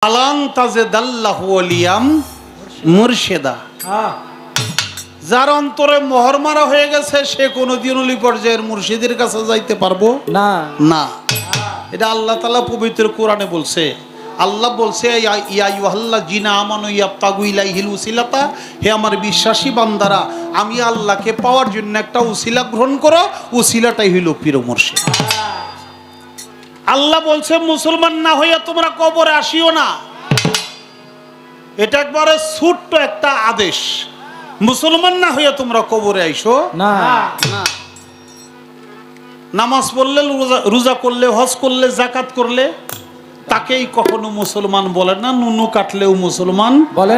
আলান তাজেদাল্লাহু ওলিয়াম মুর্শিদা। যার অন্তরে মোহর মারা হয়ে গেছে সে কোনোদিন ওলি পর্যায়ের মুর্শিদের কাছে যাইতে পারবো না না। এটা আল্লাহ তাআলা পবিত্র কোরআনে বলছে। আল্লাহ বলছে ইয়া আইয়ুহাল্লাযিনা আমানু ইয়াবতাগু ইলাইহিল উসিলাতা, হে আমার বিশ্বাসী বান্দারা আমি আল্লাহকে পাওয়ার জন্য একটা উসিলা গ্রহণ করো, উসিলাটাই হইল পীর মুর্শিদ। আল্লাহ বলছে মুসলমান না হইয়া তোমরা কবরে আসিও না। এটা একবারে ছোট্ট একটা আদেশ। মুসলমান না হইয়া তোমরা কবরে আইসো না। নামাজ পড়লে, রোজা করলে, হজ করলে, যাকাত করলে তাকেই কখনো মুসলমান বলে না। নুনু কাটলেও মুসলমান বলে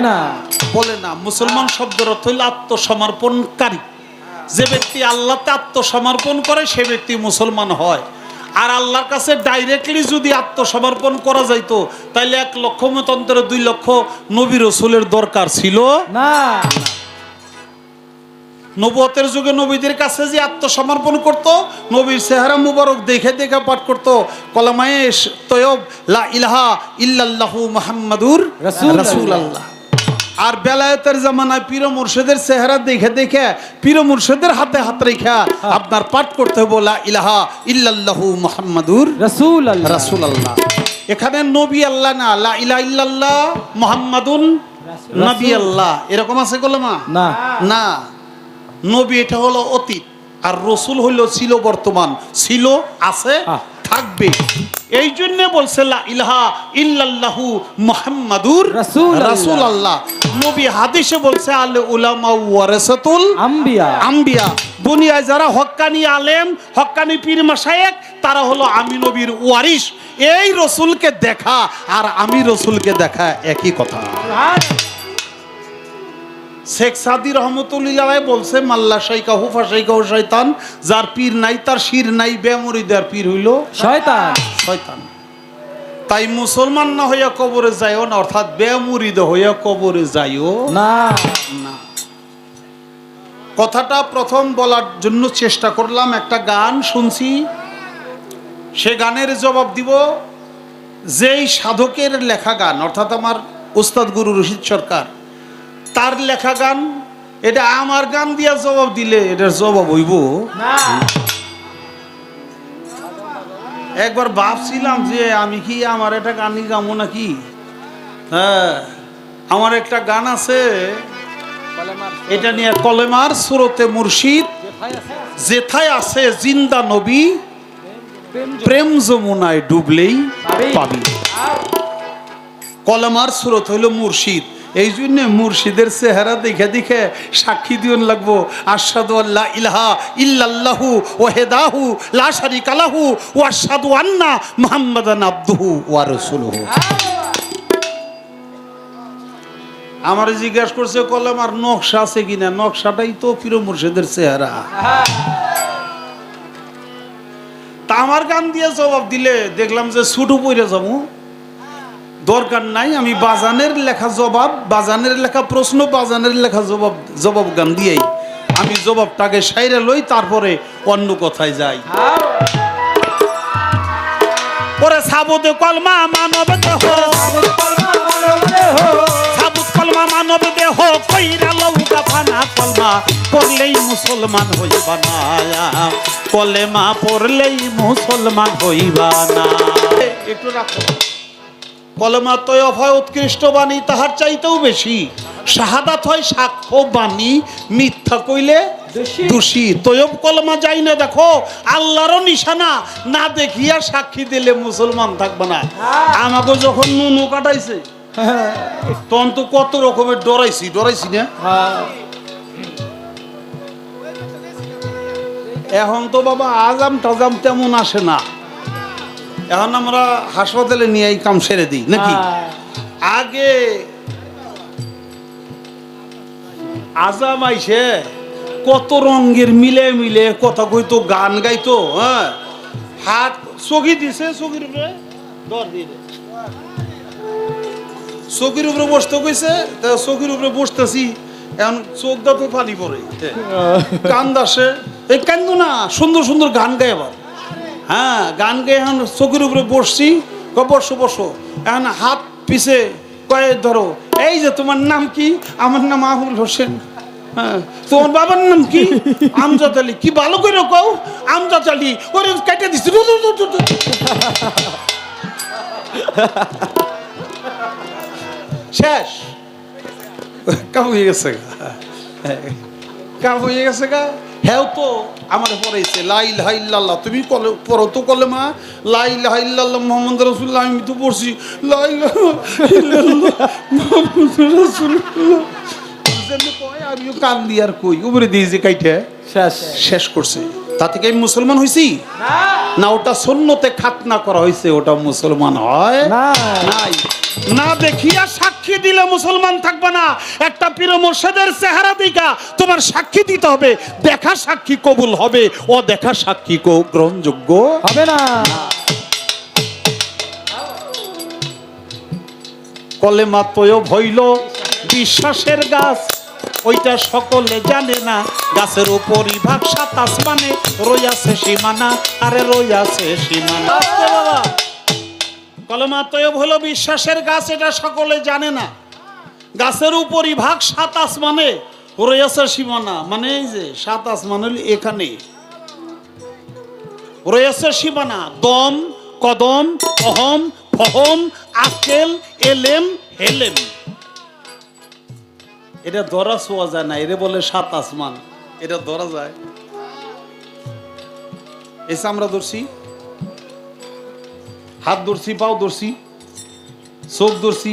না। মুসলমান শব্দের অর্থ হইল আত্মসমর্পণকারী। যে ব্যক্তি আল্লাহতে আত্মসমর্পণ করে সে ব্যক্তি মুসলমান হয়। আর আল্লাহর কাছে ডাইরেক্টলি যদি আত্মসমর্পণ করা যাইতো তাইলে 1 লক্ষ মতান্তরে 2 লক্ষ নবী রাসূলের দরকার ছিল না। নবুয়তের যুগে নবীদের কাছে যে আত্মসমর্পণ করত, নবীর চেহারা মুবারক দেখে দেখে পাঠ করত কলেমায়ে তয়্যব লা ইলাহা ইল্লাল্লাহু মুহাম্মাদুর রাসূলুল্লাহ। আর বেলায়েতের জামানায় পীর মুর্শিদের চেহারা দেখে দেখে পীর মুর্শিদের হাতে হাত রেখা আপনার পাঠ করতে হবে লা ইলাহা ইল্লাল্লাহু মুহাম্মাদুর রাসূলুল্লাহ। এখানে নবী আল্লাহ না, লা ইলাহা ইল্লাল্লাহ মুহাম্মাদুন নবী আল্লাহ এরকম আছে কলেমা না না। নবী এটা হলো অতীত, আর রাসূল হলো ছিল বর্তমান, ছিল আছে থাকবে। এই জন্য বলছে লা ইলাহা ইল্লাল্লাহু মুহাম্মাদুর রাসূলুল্লাহ। নবী হাদিসে বলছে আল উলামা ওয়ারাসাতুল আম্বিয়া। দুনিয়ায় যারা হক্কানি আলেম, হক্কানি পীর মাশায়েখ তারা হলো আমি নবীর ওয়ারিস। এই রাসূলকে দেখা আর আমি রাসূলকে দেখা একই কথা। শেখ সাদি রহমতুল্লাহ বলছে মাল্লা শাইকা হুফা শাইকা ও শয়তান, যার পীর নাই তার শির নাই, বেমুরিদার পীর হইল শয়তান। তাই মুসলমান না হইয়া কবরে যাইও না, অর্থাৎ বেমুরিদ হইয়া কবরে যাইও না। কথাটা প্রথম বলার জন্য চেষ্টা করলাম, একটা গান শুনছি, সে গানের জবাব দিব। যেই সাধকের লেখা গান, অর্থাৎ আমার উস্তাদ গুরু রশিদ সরকার তার লেখা গান, এটা আমার গান দিয়া জবাব দিলে এটার জবাব হইব না। একবার ভাবছিলাম যে আমি কি আমার একটা গানই গামো নাকি। হ্যাঁ, আমার একটা গান আছে, এটা নিয়ে কলেমার সুরতে মুর্শিদ যেথায় আছে জিন্দা নবী, প্রেম যমুনায় ডুবলেই পাবি। কলেমার সুরত হইল মুর্শিদ, এই জন্য মুর্শিদের চেহারা দেখে দেখে সাক্ষী দিন লাগবো আশহাদু আল্লা ইলাহা ইল্লাল্লাহু ওয়াহদাহু লা শারীকা লাহু ওয়া আশহাদু আন্না মুহাম্মাদান আবদুহু ওয়া রাসূলুহু। আমার জিজ্ঞাসা করছে কলেমার নকশা আছে কিনা, নকশাটাই তো পীর মুর্শিদের চেহারা। তা আমার গান দিয়ে জবাব দিলে দেখলাম যে ছুটু পইরা যাবো, দরকার নাই। আমি বাজানের লেখা জবাব, বাজানের লেখা প্রশ্ন, বাজানের লেখা জবাব গান দিয়েই আমি জবাবটাকে সাইরে লই, তারপরে অন্য কথায় যাই। পরে সাবুত কলমা মানব দেহ, সাবুত কলমা মানব দেহ কইরা লউকা ফানা, কলমা পড়লেই মুসলমান হইবা না, কলেমা পড়লেই মুসলমান হইবা না। একটু রাখো। কলেমা তয়ব হয় উৎকৃষ্ট বাণী, তাহার চাইতেও বেশি। শাহাদাত হয় সাক্ষ্য বাণী, মিথ্যা কইলে দোষী। তয়ব কলেমা যাই না দেখো আল্লাহরও নিশানা, না দেখিয়া সাক্ষী দিলে মুসলমান থাকবে না। আমাকে যখন নুনু কাটাইছে তখন তো কত রকমের ডরাইছি না। এখন তো বাবা আজাম টাজাম তেমন আসে না, এখন আমরা হাসপাতালে নিয়ে এই কাম সেরে দিই নাকি। আগে আজাম আইসে কত রঙের মিলে মিলে কথা কইতো, গান গাইতো। হ্যাঁ, হাত চকি দিছে, চকির উপরে দর দিয়ে চকির উপরে বসতে কইছে, চকির উপরে বসতেছি, এখন চোখ দাঁতে পানি পড়ে, কান্দাসে। এই কান্দো না, সুন্দর সুন্দর গান গায় আবার। হ্যাঁ, গান গেয়ে এখন চোখের উপরে বসছি, বসো বসো, এখন হাত পিছে কয়ে ধরো, এই যে তোমার নাম কি? আমার নাম আবুল হোসেন। হ্যাঁ, তোমার বাবার নাম কি? আমজাদ আলী। কি ভালো করে কও, আমজাদ আলী। ওরে কেটে দিছি। শেষ, কাম হয়ে গেছে, কাম হয়ে গেছে গা। হ্যাঁ তো আমার পড়াইছে লা ইলাহা ইল্লাল্লাহ, তুমি পড়ো তো কলেমা লা ইলাহা ইল্লাল্লাহ মুহাম্মাদুর রাসূলুল্লাহ। আমি তো পড়ছি লা ইলাহা ইল্লাল্লাহ মুহাম্মাদুর রাসূলুল্লাহ। আমিও কান দিয়ে আর কই উপরে দিয়ে যে কাইটে শেষ করছে। তা থেকে আমি মুসলমান হইছি না? ওটা সুন্নতে খাতনা করা হয়েছে, ওটা মুসলমান হয় নাই। না দেখিয়া সাক্ষী দিলে মুসলমান থাকবে না। একটা পীর মুর্শিদের চেহারা দেখা তোমার সাক্ষী দিতে হবে। দেখা সাক্ষী কবুল হবে, ও দেখা সাক্ষী গ্রহণযোগ্য হবে না। কলেমা তয়ব হইল বিশ্বাসের গাছ, ওইটা সকলে জানে না। গাছের উপরই ভাগ 7 আসমানে, রইয়াছে সীমানা, আরে রইয়াছে সীমানা। কলেমা তয়ব হলো বিশ্বাসের গাছ, এটা সকলে জানে না। গাছের উপরই ভাগ 7 আসমানে, রইয়াছে সীমানা। মানে এই যে 7 আসমান হলো এখানে, রইয়াছে সীমানা। দম, কদম, অহম, ফহম, আকেল, এলেম, হেলেম। এটা ধরা ছোঁয়া যায় না, এরে বলে 7 আসমান। এটা ধরা যায়। এসে আমরা ধরছি, হাত ধরছি, পাও ধরছি, চোখ ধরছি,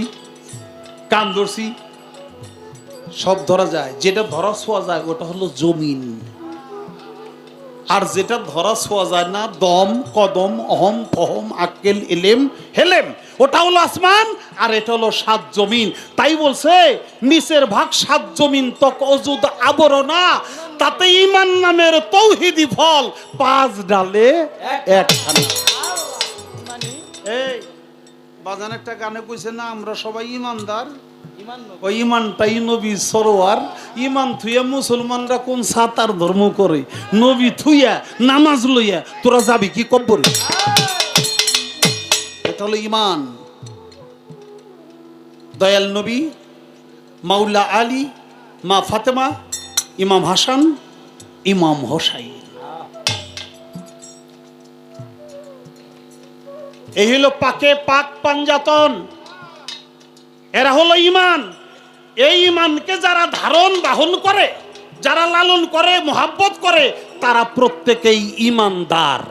কান ধরছি, সব ধরা যায়। যেটা ধরা ছোঁয়া যায় ওটা হলো জমিন। আর যেটা ধরা ছোঁয়া যায় না, দম, কদম, অহম, ফহম, আক্কেল, এলেম, হেলেম, ওটা হলো আসমান। আর এটা হলো 7 জমিন। তাই বলছে নিচের ভাগ 7 জমিন তক অজুদ আবরণা, তাতে ঈমান নামের তৌহিদি ফল 5 ডালে 1 খানা। এই বাজান একটা গানে কইছে না, আমরা সবাই ইমানদার। ওই ইমানটাই নবী সরোয়ার। ইমান থুইয়া মুসলমানরা কোন সাতার ধর্ম করে? নবী থুইয়া নামাজ লইয়া তোরা যাবি কি কব্বরে? এটা হলো ইমান। দয়াল নবী, মাওলা আলী, মা ফাতেমা, ইমাম হাসান, ইমাম হোসাইন, এই হলো পাকে পাক পাঞ্জাতন। এরা হলো ইমান। এই ইমানকে যারা ধারণ বাহন করে, যারা লালন করে, মোহাব্বত করে, তারা প্রত্যেকেই ইমানদার।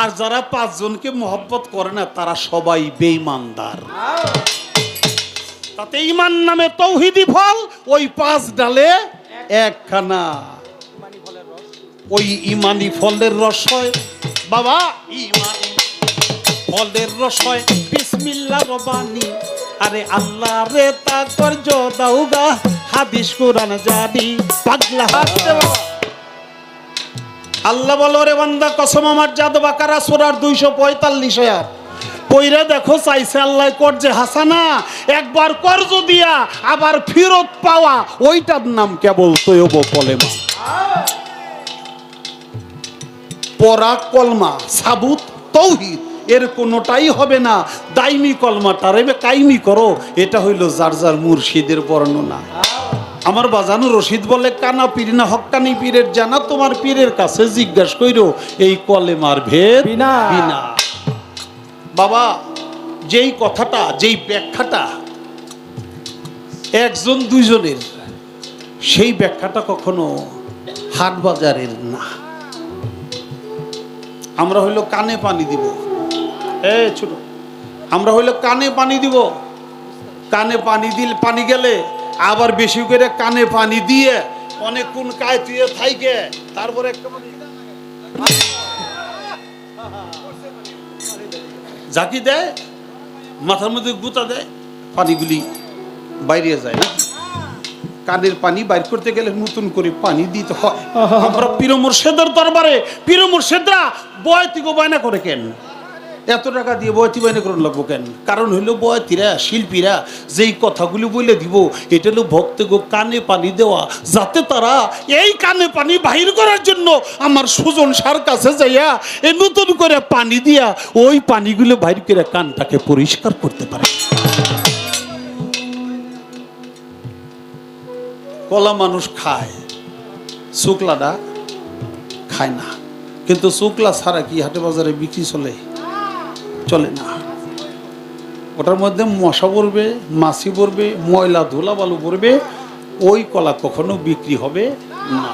আর যারা 5 জনকে মোহাব্বত করে না, তারা সবাই বেঈমানদার। তাতে ইমান নামে তৌহিদি ফল ওই 5 ডালে 1 খানা। ওই ইমানি ফলের রস হয় বাবা, ইমানি ফলের রস হয় বিসমিল্লাহ রব্বানি। আরে আল্লাহ রে তাকর্য দাউগা, হাদিস কোরআন জানি পাগলা হাতে বাবা। আল্লাহ বলো রে বান্দা, কসম আমার জাদ বাকারা সূরার 245 আয়াত পয়রা দেখো, চাইছে আল্লাহ করজে হাসানা, একবার কর্জ দিয়া আবার ফেরত পাওয়া, ওইটার নাম কেবল তয়ব কলেমা। পরা কলমা সাবুত তৌহিদ, এর কোনোটাই হবে না। দাইমি কলমাটা রেবে কাইমি করো, এটা হইল যার যার মুর্শিদের বর্ণনা। আমার বাজানো রশিদ বলে, কানা পীর না হক্কানি পীরের জানা, তোমার পীরের কাছে জিজ্ঞাসা কইরো এই কলেমার ভেদ বিনা। বাবা, যেই কথাটা, যেই ব্যাখ্যাটা 1 জন 2 জনের, সেই ব্যাখ্যাটা কখনো হাট বাজারের না। আমরা হইলো কানে পানি দিব, ছোট, আমরা হইলো কানে পানি দিব। কানে পানি দিলে, পানি গেলে আবার বেশি করে কানে পানি দিয়ে অনেকক্ষণ কায় তুই থাইকে, তারপরে একটা ঝাঁকি দেয়, মাথার মধ্যে গুতা দেয়, পানিগুলি বাইরে যায়। কানের পানি বাইর করতে গেলে নতুন করে পানি দিতে হয়। আমরা পীর মুর্শিদের দরবারে, পীর মুর্শিদরা বয় থেকে বায়না করে কেন? এত টাকা দিয়ে বয়াতি বাইনে করুন লাগবো কেন? কারণ হইলো বয়াতিরা শিল্পীরা যেই কথাগুলি বলে দিব এটা হলো ভক্তগো কানে পানি দেওয়া, যাতে তারা এই কানে পানি বাহির করার জন্য আমার সুজন সার কাছে যাইয়া এই নতুন করে পানি দিয়া ওই পানিগুলো বাহির করে কানটাকে পরিষ্কার করতে পারে। কলা মানুষ খায়, শুক্লাটা খায় না, কিন্তু শুক্লা ছাড়া কি হাটে বাজারে বিক্রি চলে না। ওটার মধ্যে মশা পড়বে, মাছি পড়বে, ময়লা ধুলা বালু পড়বে, ওই কলা কখনো বিক্রি হবে না।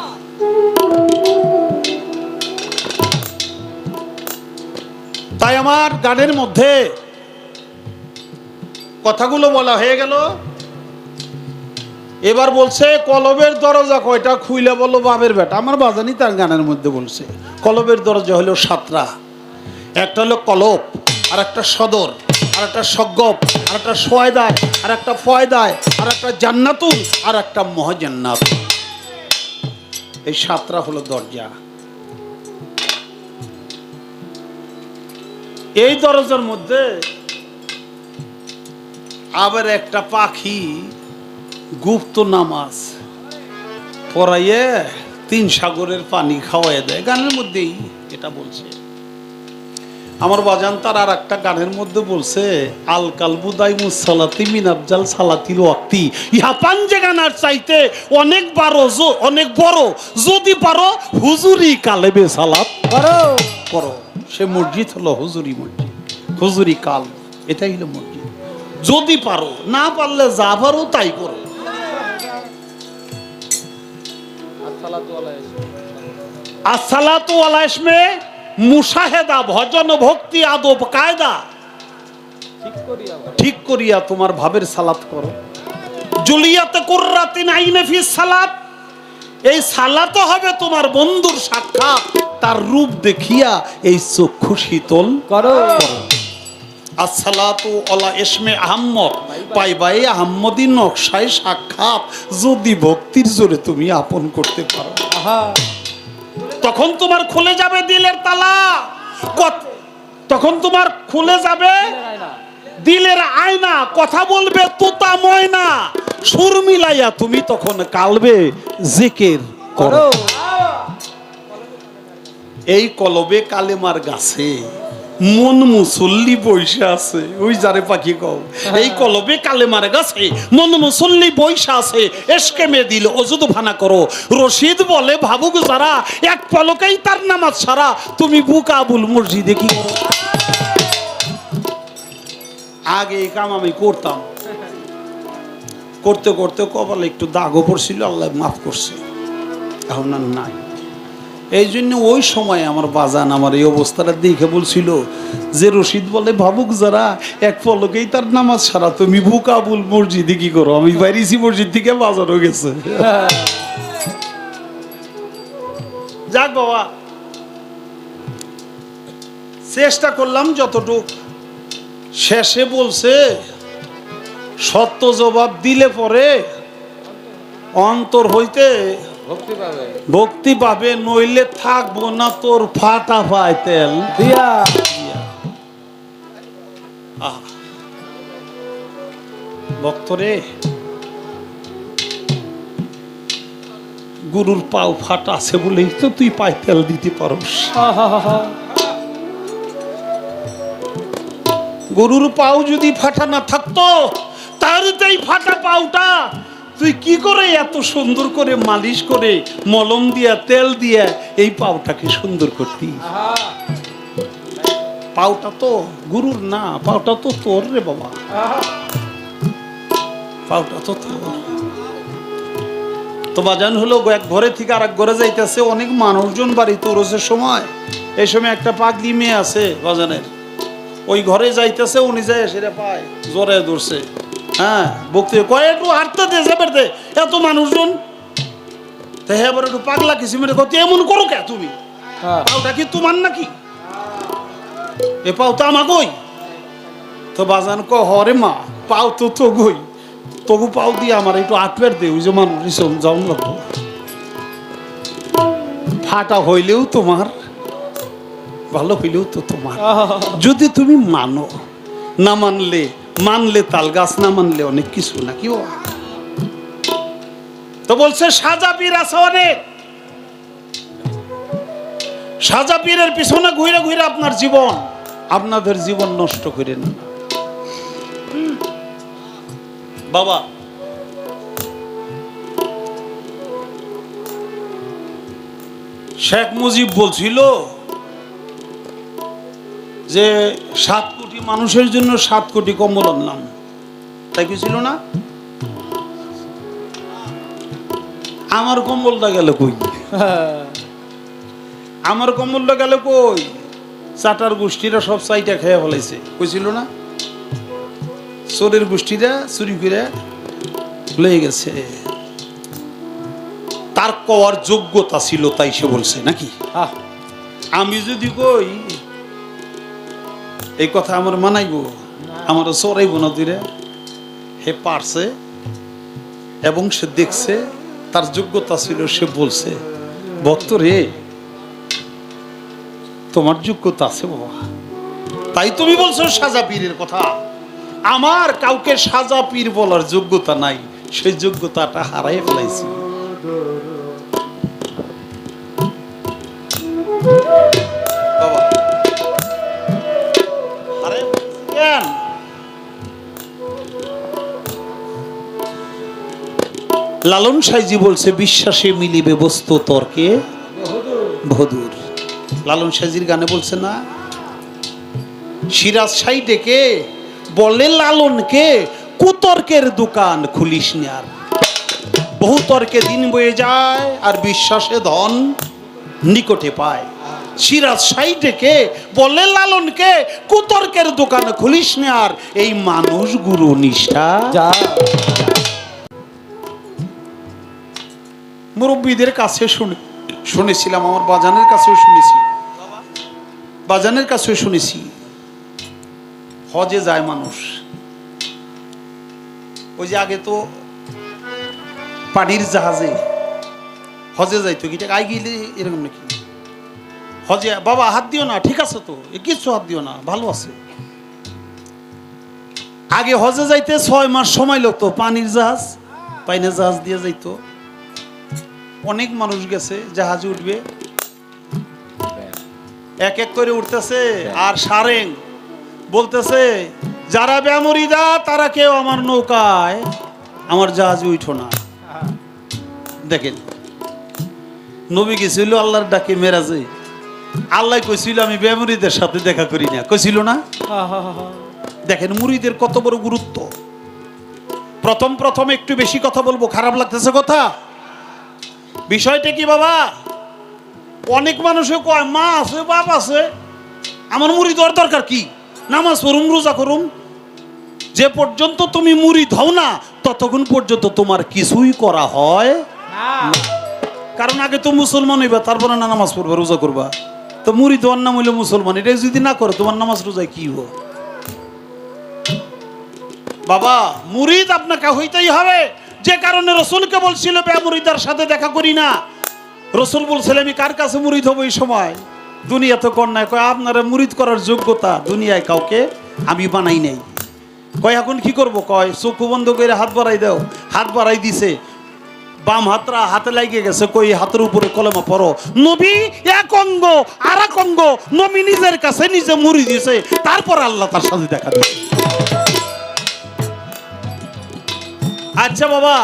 তাই আমার গানের মধ্যে কথাগুলো বলা হয়ে গেল। এবার বলছে কলবের দরজা কয়টা খুইলে বলো বাবের বেটা। আমার বাজানি তার গানের মধ্যে বলছে কলবের দরজা হলো 7টা। একটা হলো কলব, আর একটা সদর, আর একটা সগব, আর একটা সোয়দায়, আর একটা ফয়দায়, আর একটা জান্নাতুল, আর একটা মহাজান্নাত। এই 7টা হলো দরজা। এই দরজার মধ্যে আবার একটা পাখি গুপ্ত নামাজ পড়াইয়ে 3 সাগরের পানি খাওয়াই দেয়। গানের মধ্যেই এটা বলছে। আমার বাজান তার আর একটা গানের মধ্যে বলছে আল কালবু দাইমুস সালাতি মিন আফজাল সালাতিল ওয়াক্তি। ইহা পাঞ্জে গানার চাইতে অনেক বড় যদি পারো হুজুরি কালেবে সালাত করো। সে মসজিদ হলো হুজুরি মসজিদ, হুজুরি কাল, এটাই হলো মসজিদ। যদি পারো, না পারলে যা পারো তাই করো। আসসালাতু আলা ইসমে মুশাহেদা, ভজন ভক্তি আদব কায়দা ঠিক করিয়া তোমার ভাবের সালাত করো। জুলিয়াতে কুররাতিন আইনে ফি সালাত, এই সালাত হবে তোমার বন্ধুর সাক্ষাৎ, তার রূপ দেখিয়া এই চক্ষু শীতল করো। আসসালাতু আলা ইসমে আহম্মদ, পাইবাই আহম্মদী নকশায় সাক্ষাৎ, যদি ভক্তির জোরে তুমি আপন করতে পারো। তখন তোমার খুলে যাবে দিলের তালা, তখন তোমার খুলে যাবে দিলের আয়না, কথা বলবে তোতা ময়না, সুর মিলাইয়া তুমি তখন কালবে জিকির করো। এই কলবে কালেমার গাছে মন মুসল্লি বৈশা আছে, ওই যারে পাখি কও। এই কলবে কালেমার গাছে মন মুসল্লি বৈশা আছে, এসকে মে দিল অজুদ ভানা করো। রশিদ বলে ভাবুক যারা এক পলকেই তার নামাজ সারা, তুমি বুকাবুল মসজিদে কি করো। আগে এই কাম আমি করতাম, করতে করতে কপালে একটু দাগও পড়ছিল, আল্লাহ মাফ করছে, এখন আর নাই। এই জন্য ওই সময় আমার বাজান আমার এই অবস্থাটা দেখে বলছিল যে রশিদ বলে ভাবুক যারা এক পলকেই তার নামাজ সারা, তুমি বুকাবুল মসজিদে কি করো। আমি বাইরেছি মসজিদ থেকে, বাজারও গেছে। যাক বাবা, চেষ্টা করলাম যতটুক। শেষে বলছে সত্য জবাব দিলে পরে অন্তর হইতে ভক্তি পাবে, নইলে থাকবো না তোর ফাটা পায় তেল দিয়া। ভক্তরে গুরুর পাও ফাটা আছে বলেই তো তুই পায় তেল দিতে পারস। গরুর পাও যদি ফাটা না থাকতো, তাহলে তো এই ফাটা পাওটা তুই কি করে এত সুন্দর করে মালিশ করে মলম দিয়া তেল দিয়া এই পাওটাকে সুন্দর করতি। পাওটা তো গুরুর না, পাওটা তো তোর রে বাবা, পাওটা তো তোর। তো বাজান হলো এক ঘরে থেকে আর এক ঘরে যাইতেছে, অনেক মানুষজন বাড়িতে ওরসের সময়। এই সময় একটা পাগলি মেয়ে আছে বাজানের, ওই ঘরে যাইতেছে, উনি যায় সেটা পায় জোরে ধরছে। হ্যাঁ, ভক্তি কয় একটু হাঁটতে দে, যাবে দে, এত মানুষজন। হ্যাঁ, এবার একটু পাগলা কিছু মেরে কত এমন করো কে তুমি? পাওটা কি তোমার নাকি? এ পাও তো আমাগই। তো বাজান ক হরে মা, পাও তো তো গই, তবু পাও দিয়ে আমার একটু আটপের দে, ওই যে মানুষ যাও লাগবো। ফাটা হইলেও তোমার ভালো হইলেও তো তোমার। যদি তুমি মানো, না মানলে মানলে তাল গাছ, না মানলে অনেক কিছু নাকি। ও তো বলছে সাজা পীর আছে অনেক, সাজা পীরের পিছনে ঘুরে ঘুরে আপনার জীবন, আপনাদের জীবন নষ্ট করেন না বাবা। শেখ মুজিব বলছিল যে 7 কোটি মানুষের জন্য 7 কোটি কম্বল আনলাম, তাই কি ছিল না? আমার কম্বলটা গেল কই? আমার কম্বলটা গেল কই? চাটার গোষ্ঠীরা সব চাইটা খেয়ে ফেলাইছে, কইছিল না? চোরের গোষ্ঠীরা চুরি করে লয়ে গেছে। তার কওয়ার যোগ্যতা ছিল তাই সে বলছে নাকি? আমি যদি কই এই কথা আমার মানাইব, আমার চড়াইব না তুইরা? হে পারছে এবং সে দেখছে, তার যোগ্যতা ছিল, সে বলছে ভক্ত রে তোমার যোগ্যতা আছে বাবা, তাই তুমি বলছো সাজা পীরের কথা। আমার কাউকে সাজা পীর বলার যোগ্যতা নাই, সেই যোগ্যতাটা হারাই ফেলাইছি বাবা। লালন সাইজি বলছে বিশ্বাসে মিলিবে বস্তু তর্কে বহুদূর। লালন সাইজির গানে বলছে না, সিরাজ সাই ডেকে বলে লালনকে কুতর্কের দোকান খুলিস নি আর। বহু তর্কে দিন বয়ে যায় আর বিশ্বাসে ধন নিকটে পায়। সিরাজ সাই ডেকে বলে লালনকে কুতর্কের দোকান খুলিস নি আর। এই মানুষ গুরু নিষ্ঠা মুরব্বীদের কাছে শুনেছিলাম, আমার বাজানের কাছেও শুনেছি, বাজানের কাছেও শুনেছি। হজে যায় মানুষ, ওই যে আগে তো পানির জাহাজে হজে যাইতো, কি আই গেলে এরকম নাকি? হজে বাবা হাত দিও না, ঠিক আছে তো, কিছু হাত দিও না, ভালো আছে। আগে হজে যাইতে 6 মাস সময় লাগতো, পানির জাহাজ পাইনের জাহাজ দিয়ে যাইতো। অনেক মানুষ গেছে, জাহাজে উঠবে, এক এক করে উঠতেছে আর সারেং বলতেছে যারা ব্যামরিদা তারা কেউ আমার নৌকায় আমার জাহাজে উঠো না। দেখেন নবী গেছিল আল্লাহর ডাকে মেরাজে, আল্লাহ কইছিল আমি ব্যামরিদের সাথে দেখা করি না, কইছিল না? দেখেন মুরিদের কত বড় গুরুত্ব। প্রথম একটু বেশি কথা বলবো, খারাপ লাগতেছে কথা। বিষয়টা কি বাবা, অনেক মানুষে কয় মা আছে বাপ আছে, আমার মুরিদ হওয়ার দরকার কি? নামাজ পড়ুম রোজা করুম। যে পর্যন্ত তুমি মুরিদ হও না ততক্ষণ পর্যন্ত তোমার কিছুই করা হয় না। কারণ আগে তো মুসলমান হইবা, তারপরে না নামাজ পড়বা রোজা করবা। তো মুরিদ হওয়ার নাম হইলো মুসলমান, এটা যদি না করো তোমার নামাজ রোজায় কি হো? বাবা মুরিদ আপনাকে হইতেই হবে। যে কারণে রসুলকে বলছিল বেমুরিদার সাথে দেখা করি না। রসুল বলছিল আমি কার কাছে মুরিদ হবো এই সময়? দুনিয়াতে কন্যায় কয় আপনারা মুরিদ করার যোগ্যতা দুনিয়ায় কাউকে আমি বানাই নাই। কয় এখন কি করব? কয় চক্ষু বন্ধ করে হাত বাড়াই দাও। হাত বাড়াই দিছে, বাম হাতটা হাতে লাগিয়ে গেছে। কই হাতের উপরে কলমা পড়ো। নবী এক অঙ্গ আর এক অঙ্গ নবী নিজের কাছে নিজে মুড়ি দিয়েছে, তারপর আল্লাহ তার সাথে দেখা দিয়েছে। আচ্ছা বাবা,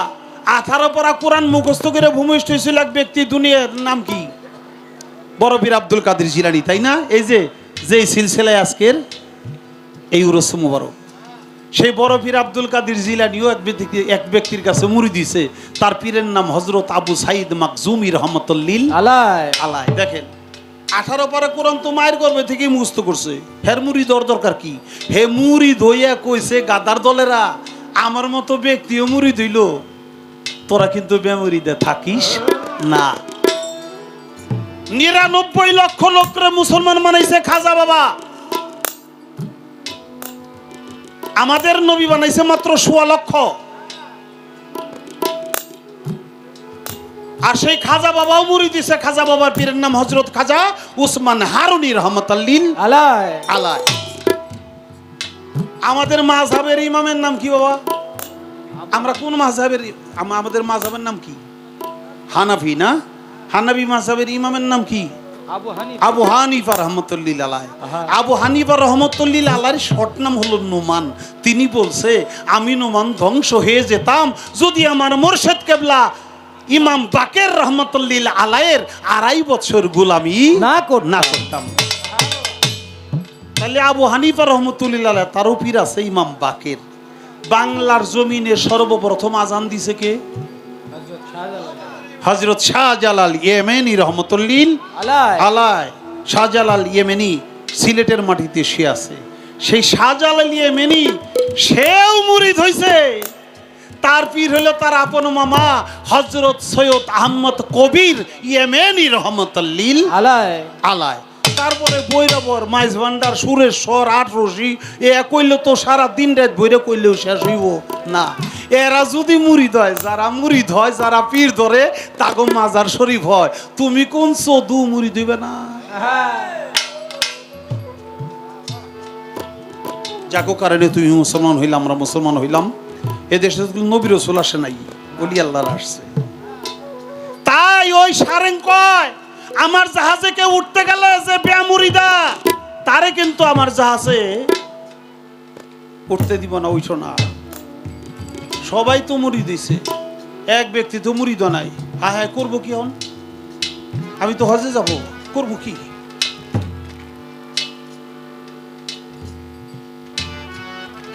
18 পারা কোরআন মুখস্থ করে ভূমিষ্ঠ হয়েছিল এক ব্যক্তি, দুনিয়ার নাম কি? বড় পীর আব্দুল কাদের জিলানী, তাই না? এই যে সিলসিলায় আজকের এই উরস মুবারক, সেই বড় পীর আব্দুল কাদের জিলানীও এক ব্যক্তির কাছে মুড়ি দিয়েছে। তার পীরের নাম হযরত আবু সাইদ মাকজুমি রহমাতুল্লিল আলাই। দেখেন 18 পারা কোরআন তো মায়ের গর্ভে থেকেই মুখস্থ করছে। হের মুড়ি দরকার কি? হে মুড়ি ধইয়া কইছে গাদার দলেরা আমার মতো ব্যক্তিও মুড়ি ধইল, তোরা কিন্তু বেমুরিদে থাকিস না। 99 লক্ষ লোকরে মুসলমান বানাইছে খাজা বাবা। আমাদের নবী বানাইছে মাত্র 16 লক্ষ। আর সেই খাজা বাবাও মুরিদ দিছে। খাজা বাবার পীরের নাম হযরত খাজা উসমান হারুনি রহমাতুল্লিল আলাইহি। আলাইহি। আমাদের মাযহাবের ইমামের নাম কি বাবা? আমরা কোন মাযহাবের? আমাদের মাযহাবের নাম কি? হানাফি না? হানাফি মাযহাবের ইমামের নাম কি? আবু হানিফা রহমতুল্লিল আলাইহি। আবু হানিফা রহমতুল্লিল আলাইহির শর্ট নাম হলো নোমান। তিনি বলছে আমি নোমান ধ্বংস হয়ে যেতাম যদি আমার মুর্শিদ কেবলা ইমাম বাকের রহমতুল্লিল আলাইহির 2.5 বছর গোলামি না করতাম। তাহলে আবু হানিফা রহমতুল্লিল আলাইহি তারও পীর আছে ইমাম বাকের। বাংলার জমিনে সর্বপ্রথম আজান দিছে কে? হযরত শাহজালাল ইয়েমেনি রহমতুল্লিল আলাইহি। শাহজালাল ইয়েমেনি সিলেটের মাটিতে সে আছে। সেই শাহজালাল ইয়েমেনি সেও মুরিদ হইছে। তার পীর হলো তার আপন মামা হযরত সৈয়দ আহমদ কবির ইয়েমেনি রহমতুল্লিল আলাইহি। তারপরে বৈরবর মাইজ ভান্ডার সুরেশ্বর আটরশি এ কইলে তো সারা দিন রাত বইরে কইলেও শেষ হইব না। এরা যদি মুরিদ হয়, যারা মুরিদ হয়, যারা পীর ধরে তাগো মাজার শরীফ হয়, তুমি কোন চোদু মুরিদ হইবে না? যাকো কারণে তুমি মুসলমান হইলাম, আমরা মুসলমান হইলাম। এদেশে নবী রাসূল আসে নাই, ওলি আল্লাহর আসছে। তাই ওই সারেং কয় আমার জাহাজে কেউ উঠতে গেলে যে বেমুরিদা তারে কিন্তু আমার জাহাজে উঠতে দিব না। ওইছো না, সবাই তো মুরিদ দিছে, এক ব্যক্তি তো মুরিদ নাই। হ্যাঁ হ্যাঁ করবো কি? হন আমি তো হজে যাব, করবো কি?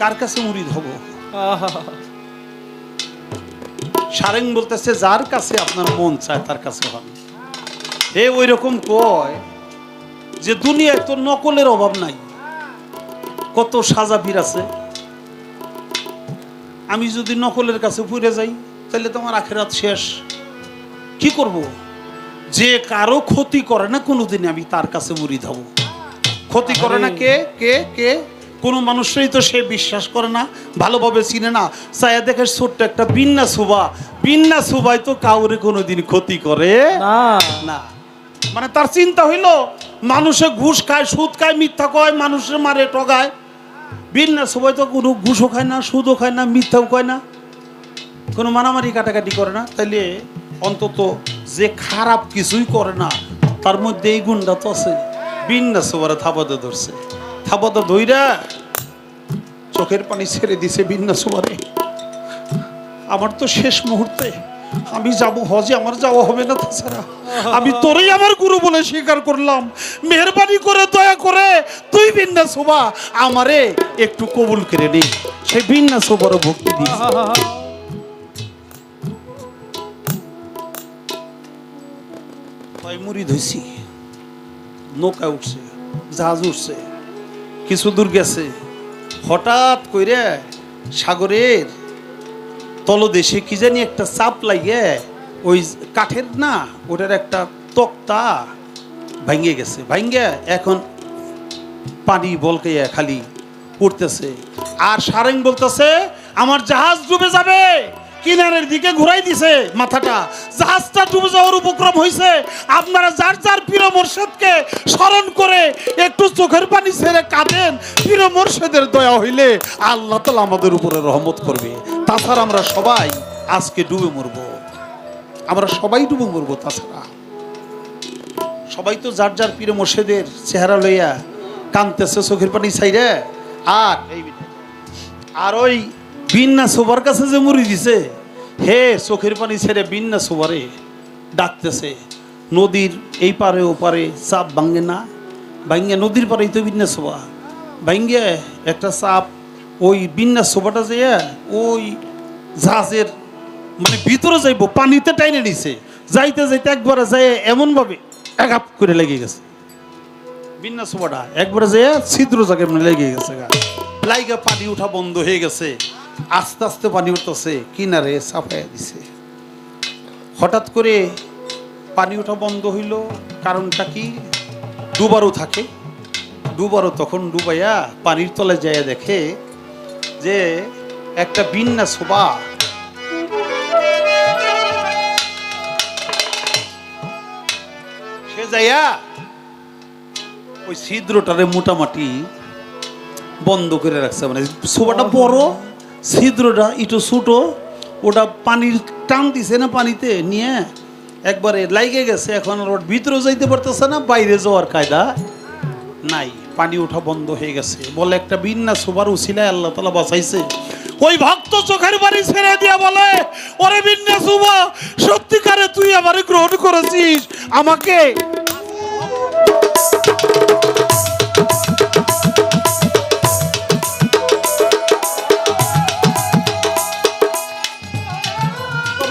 কার কাছে মুরিদ হব? সারেং বলতেছে যার কাছে আপনার মন চায় তার কাছে হন। হে ওই রকম কয় যে দুনিয়ায় তো নকলের অভাব নাই, কত সাজা পীর আছে। আমি যদি নকলের কাছে পুরে যাই তাহলে তো আমার আখিরাত শেষ। কি করব? যে কারো ক্ষতি করে না কোনোদিন আমি তার কাছে মুরিদ হব। ক্ষতি করে না কে কে কে? কোনো মানুষই তো সে বিশ্বাস করে না, ভালোভাবে চিনে না। চায়া দেখে ছোট্ট একটা বিন্না সুবা, বিন্না সুবাই তো কাউরে কোনোদিন ক্ষতি করে না। মানে তার চিন্তা হইল মানুষে ঘুষ খায়, সুদ খায়, মিথ্যা কয়, মানুষের মারে ঠগায়। বিন্না সুবাই তো কোনো ঘুষও খায় না, সুদও খায় না, মিথ্যাও কয় না, কোনো মারামারি কাটাকাটি করে না। তাইলে অন্তত যে খারাপ কিছুই করে না তার মধ্যে এই গুণটা তো আছে। বিন্না সুবারে থাবাতে ধরছে, থাবাতে ধইরা চোখের পানি ছেড়ে দিছে। বিন্না সুবারে আমার তো শেষ মুহূর্তে আমি যাব হজে, আমার যাওয়া হবে না। তাছাড়া আমি তোরই আমার গুরু বলে স্বীকার করলাম। মেহরবানি করে দয়া করে তুই বিন্না সুবা আমারে একটু কবুল করে নে। সেই বিন্না সুবারও ভক্তি দিয়েছে। মুরিদ হইছি, নৌকা উঠছে, জাহাজ উঠছে, কিছু দূর গেছে, হঠাৎ কইরে সাগরের তলদেশে কি জানি একটা চাপ লাগে, ওই কাঠের না ওটার একটা তক্তা ভাঙ্গে গেছে। ভাঙ্গে এখন পানি বলকাইয়া খালি উঠতেছে। আর সারেং বলতেছে আমার জাহাজ ডুবে যাবে। কিনারের দিকে ঘুরাই দিছে মাথাটা, জাহাজটা ডুবে যাওয়ার উপক্রম হয়েছে। আপনারা যার যার পীর মুর্শিদকে স্মরণ করে একটু চোখের পানি ছেড়ে কাঁদেন। পীর মুর্শিদের দয়া হইলে আল্লাহ তাআলা আমাদের উপরে রহমত করবে। তাছাড়া আমরা সবাই আজকে ডুবে মরবো, আমরা সবাই ডুবে মরবো। তাছাড়া সবাই তো যার যার পীর মুর্শিদের চেহারা লইয়া কাঁদতেছে চোখের পানি ছাইরে। আর ওই বিন্না সুবার কাছে যে মুড়ি দিছে, হে চোখের পানি ছেড়ে বিন্না সুবারে ডাকতেছে। নদীর এই পারে ও পারে চাপ ভাঙ্গে না, ভাঙ্গে নদীর পারেই তো বিন্না সুবা ভাঙ্গে একটা চাপ ওই বিন্না সুবাটা যে ওই জাহাজের মানে ভিতরে যাইব পানিতে টাইনে নিছে। যাইতে যাইতে একবারে যায় এমনভাবে একাপ করে লেগে গেছে। বিন্না সুবাটা একবারে যায় ছিদ্র জায়গায় লেগে গেছে, লাইগা পানি উঠা বন্ধ হয়ে গেছে। আস্তে আস্তে পানি উঠতেছে, কিনারে চাপাইয়া দিছে। হঠাৎ করে পানি ওঠা বন্ধ হইল, কারণটা কি? ডুবারও থাকে, ডুবারও তখন ডুবাইয়া পানির তলায় যাইয়া দেখে যে একটা বিন্না সুবা যাইয়া ওই ছিদ্রটারে মোটামুটি বন্ধ করে রাখছে, মানে সোফাটা বড়, ছিদ্রটা একটু ছোট, ওটা পানির টান দিছে না, পানিতে নিয়ে একবারে লাইগে গেছে। এখন ওর ভিতরে যাইতে পারতেছে না, বাইরে যাওয়ার কায়দা নাই, পানি ওঠা বন্ধ হয়ে গেছে। বলে একটা বিন্না সোফার উছিলায় আল্লাহ তাআলা বাঁচাইছে। ওই ভক্ত চোখের বাড়ি ছেড়ে দিয়া বলে, ওরে বিন্না সোফা, সত্যিকারে তুই আমারে গ্রহণ করেছিস, আমাকে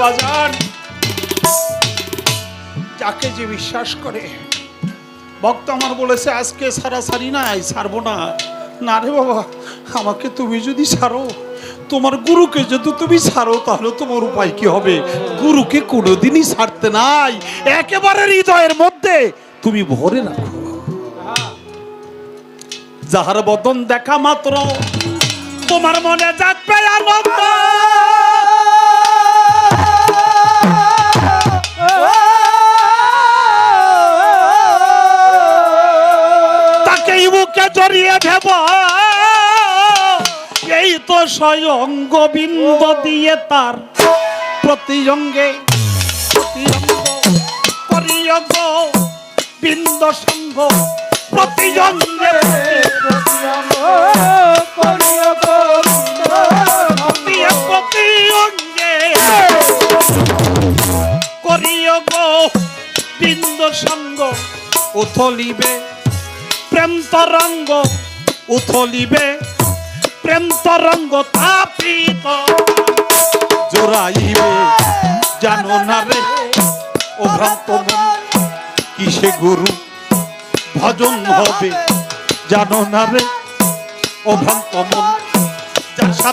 বাজান। যাকে যে বিশ্বাস করে, ভক্ত আমার বলেছে আজকে ছাড়াছাড়ি নাই, ছাড়বো না। না রে বাবা, আমাকে তুমি যদি ছাড়ো, তোমার গুরুকে যদি তুমি ছাড়ো, তাহলে তোমার উপায় কি হবে? গুরুকে কোনোদিনই ছাড়তে নাই, একেবারে হৃদয়ের মধ্যে তুমি ভরে রাখো। যাহার বদন দেখা মাত্র তোমার মনে জাগবে আনন্দ, জড়িয়ে দেব, এই তো স্বয়ং গোবিন্দ দিয়ে তার প্রতি অঙ্গে বিন্দ সঙ্গ, প্রতি অঙ্গে করিও গো বিন্দ সঙ্গ, উথলিবে প্রেম তরঙ্গ, উথলিবে প্রেম তরঙ্গ, তাপিত জোড়াইবে জানো না রে ও ভ্রান্ত মন, কিসে গুরু ভজন হবে জানো না রে ও ভ্রান্ত মন, যার সাথে